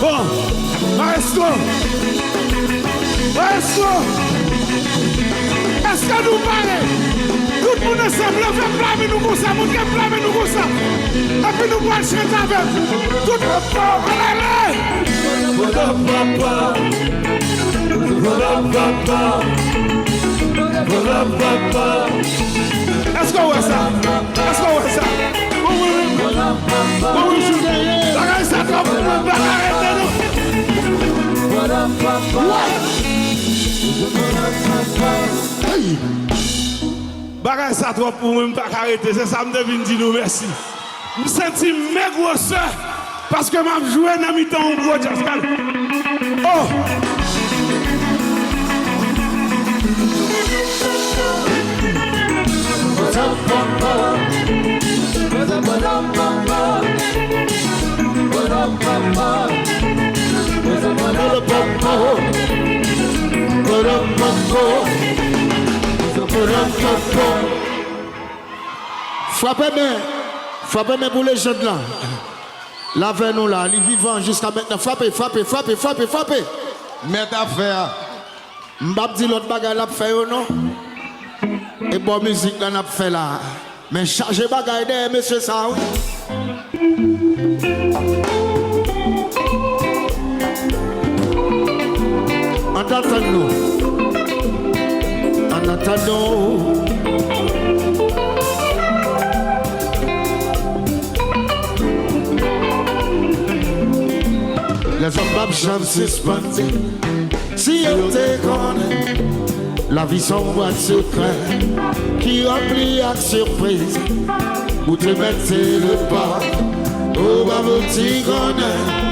Bon, maestro. Maestro. Est-ce que nous parlons? Tout le monde ensemble, fait blâmer nous comme ça, nous blâmer nous comme ça. Et puis nous allons chanter avec. Tout le monde, allez! Est-ce qu'on voit ça? Est-ce qu'on voit ça? Bagay ça trop pour moi pas arrêter, c'est ça me devine dire nous merci. Je me sens mes gros soeurs parce que m'a joué dans mi-temps gros Jascal. Oh. Frappez bien pour les jeunes là. Lavez-nous là, les vivants jusqu'à maintenant. Frappez. Mets ta affaire. M'bap dit l'autre bagarre l'a fait ou non? Et bonne musique là n'a fait là. Mais chargez bagarre derrière monsieur ça oui. En attendant. Les hommes bab j'en suspendus. Si on te connaît, la vie sans boîte secret qui remplit à surprise. Où te mettez le pas, au bas vous t'y connaît.